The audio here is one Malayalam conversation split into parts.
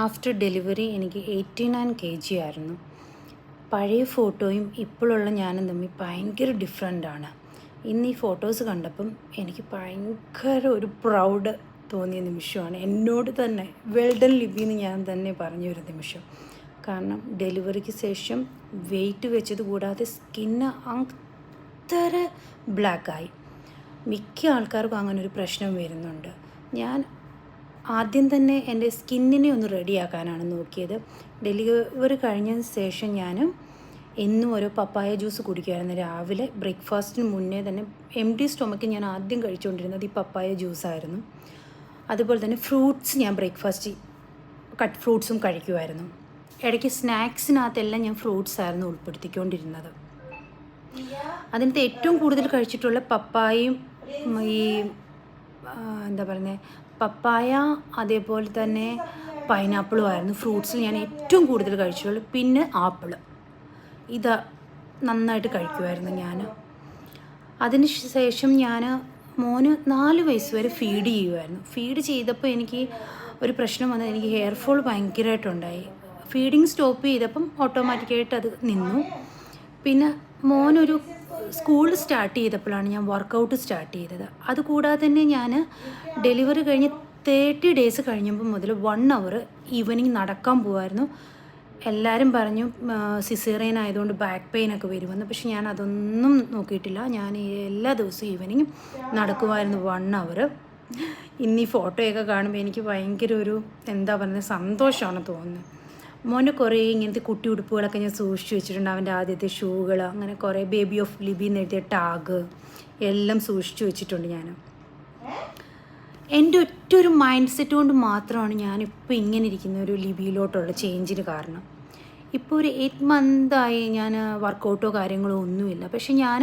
ആഫ്റ്റർ ഡെലിവറി എനിക്ക് 89 kg ആയിരുന്നു. പഴയ ഫോട്ടോയും ഇപ്പോഴുള്ള ഞാനും തമ്മിൽ ഭയങ്കര ഡിഫറെൻ്റാണ്. ഇന്ന് ഈ ഫോട്ടോസ് കണ്ടപ്പം എനിക്ക് ഭയങ്കര ഒരു പ്രൗഡ് തോന്നിയ നിമിഷമാണ്. എന്നോട് തന്നെ വെൽഡൻ ലിബി എന്ന് ഞാൻ തന്നെ പറഞ്ഞൊരു നിമിഷം. കാരണം ഡെലിവറിക്ക് ശേഷം വെയിറ്റ് വെച്ചത് കൂടാതെ സ്കിന്ന് അത്ര ബ്ലാക്കായി. മിക്ക ആൾക്കാർക്കും അങ്ങനൊരു പ്രശ്നം വരുന്നുണ്ട്. ഞാൻ ആദ്യം തന്നെ എൻ്റെ സ്കിന്നിനെ ഒന്ന് റെഡിയാക്കാനാണ് നോക്കിയത്. ഡെലിവറി കഴിഞ്ഞതിന് ശേഷം ഞാൻ എന്നും ഓരോ പപ്പായ ജ്യൂസ് കുടിക്കുമായിരുന്നു. രാവിലെ ബ്രേക്ക്ഫാസ്റ്റിന് മുന്നേ തന്നെ എംപ്റ്റി സ്റ്റൊമക്ക് ഞാൻ ആദ്യം കഴിച്ചുകൊണ്ടിരുന്നത് ഈ പപ്പായ ജ്യൂസായിരുന്നു. അതുപോലെ തന്നെ ഫ്രൂട്ട്സ് ഞാൻ ബ്രേക്ക്ഫാസ്റ്റ് കട്ട് ഫ്രൂട്ട്സും കഴിക്കുമായിരുന്നു. ഇടയ്ക്ക് സ്നാക്സിനകത്തെല്ലാം ഞാൻ ഫ്രൂട്ട്സായിരുന്നു ഉൾപ്പെടുത്തിക്കൊണ്ടിരുന്നത്. അതിനകത്ത് ഏറ്റവും കൂടുതൽ കഴിച്ചിട്ടുള്ള പപ്പായയും ഈ എന്താ പറയുന്നത് പപ്പായ അതേപോലെ തന്നെ പൈനാപ്പിളും ആയിരുന്നു ഫ്രൂട്ട്സിൽ ഞാൻ ഏറ്റവും കൂടുതൽ കഴിച്ചിട്ടുള്ളൂ. പിന്നെ ആപ്പിൾ ഇത് നന്നായിട്ട് കഴിക്കുമായിരുന്നു ഞാൻ. അതിന് ശേഷം ഞാൻ മോന് 4 വയസ്സ് വരെ ഫീഡ് ചെയ്യുമായിരുന്നു. ഫീഡ് ചെയ്തപ്പോൾ എനിക്ക് ഒരു പ്രശ്നം വന്നത്, എനിക്ക് ഹെയർ ഫോൾ ഭയങ്കരമായിട്ടുണ്ടായി. ഫീഡിങ് സ്റ്റോപ്പ് ചെയ്തപ്പം ഓട്ടോമാറ്റിക്കായിട്ട് അത് നിന്നു. പിന്നെ മോനൊരു സ്കൂൾ സ്റ്റാർട്ട് ചെയ്തപ്പോഴാണ് ഞാൻ വർക്കൗട്ട് സ്റ്റാർട്ട് ചെയ്തത്. അതുകൂടാതെ തന്നെ ഞാൻ ഡെലിവറി കഴിഞ്ഞ് 30 ഡേയ്സ് കഴിഞ്ഞപ്പോൾ മുതൽ 1 hour ഈവനിങ് നടക്കാൻ പോകുമായിരുന്നു. എല്ലാവരും പറഞ്ഞു സിസേറിയൻ ആയതുകൊണ്ട് ബാക്ക് പെയിനൊക്കെ വരുമെന്ന്. പക്ഷെ ഞാൻ അതൊന്നും നോക്കിയിട്ടില്ല. ഞാൻ എല്ലാ ദിവസവും ഈവനിങ് നടക്കുമായിരുന്നു 1 hour. ഇന്ന് ഈ ഫോട്ടോയൊക്കെ കാണുമ്പോൾ എനിക്ക് ഭയങ്കര ഒരു എന്താ പറയുന്നത് സന്തോഷമാണ് തോന്നുന്നത്. മോൻ്റെ കുറേ ഇങ്ങനത്തെ കുട്ടി ഉടുപ്പുകളൊക്കെ ഞാൻ സൂക്ഷിച്ച് വെച്ചിട്ടുണ്ട്. അവൻ്റെ ആദ്യത്തെ ഷൂകൾ, അങ്ങനെ കുറേ ബേബി ഓഫ് ലിബി എന്ന് എഴുതിയ ടാഗ് എല്ലാം സൂക്ഷിച്ച് വെച്ചിട്ടുണ്ട് ഞാൻ. എൻ്റെ ഒറ്റൊരു മൈൻഡ് സെറ്റ് കൊണ്ട് മാത്രമാണ് ഞാനിപ്പോൾ ഇങ്ങനെ ഇരിക്കുന്ന ഒരു ലിബിയിലോട്ടുള്ള ചേഞ്ചിന് കാരണം. ഇപ്പോൾ ഒരു 8 month ഞാൻ വർക്കൗട്ടോ കാര്യങ്ങളോ ഒന്നുമില്ല. പക്ഷെ ഞാൻ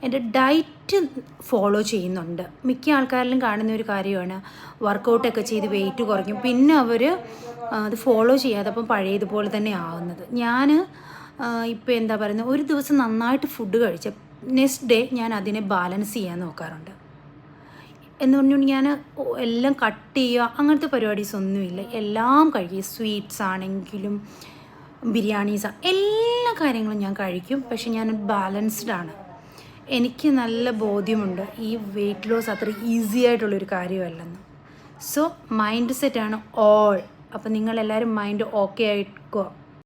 എൻ്റെ ഡയറ്റ് ഫോളോ ചെയ്യുന്നുണ്ട്. മിക്ക ആൾക്കാരിലും കാണുന്ന ഒരു കാര്യമാണ് വർക്കൗട്ടൊക്കെ ചെയ്ത് വെയിറ്റ് കുറയ്ക്കും, പിന്നെ അവർ അത് ഫോളോ ചെയ്യാതെ അപ്പം പഴയതുപോലെ തന്നെ ആവുന്നത്. ഞാൻ ഇപ്പോൾ എന്താ പറയുന്നത്, ഒരു ദിവസം നന്നായിട്ട് ഫുഡ് കഴിച്ച നെക്സ്റ്റ് ഡേ ഞാൻ അതിനെ ബാലൻസ് ചെയ്യാൻ നോക്കാറുണ്ട്. എന്ന് പറഞ്ഞുകൊണ്ട് ഞാൻ എല്ലാം കട്ട് ചെയ്യുക അങ്ങനത്തെ പരിപാടീസ് ഒന്നുമില്ല. എല്ലാം കഴിക്കും. സ്വീറ്റ്സ് ആണെങ്കിലും ബിരിയാണീസ്, എല്ലാ കാര്യങ്ങളും ഞാൻ കഴിക്കും. പക്ഷെ ഞാൻ ബാലൻസ്ഡാണ്. എനിക്ക് നല്ല ബോധ്യമുണ്ട് ഈ വെയിറ്റ് ലോസ് അത്ര ഈസി ആയിട്ടുള്ളൊരു കാര്യമല്ലെന്ന്. സോ മൈൻഡ് സെറ്റാണ് ഓൾ. അപ്പം നിങ്ങളെല്ലാവരും മൈൻഡ് ഓക്കെ ആയിക്കോ.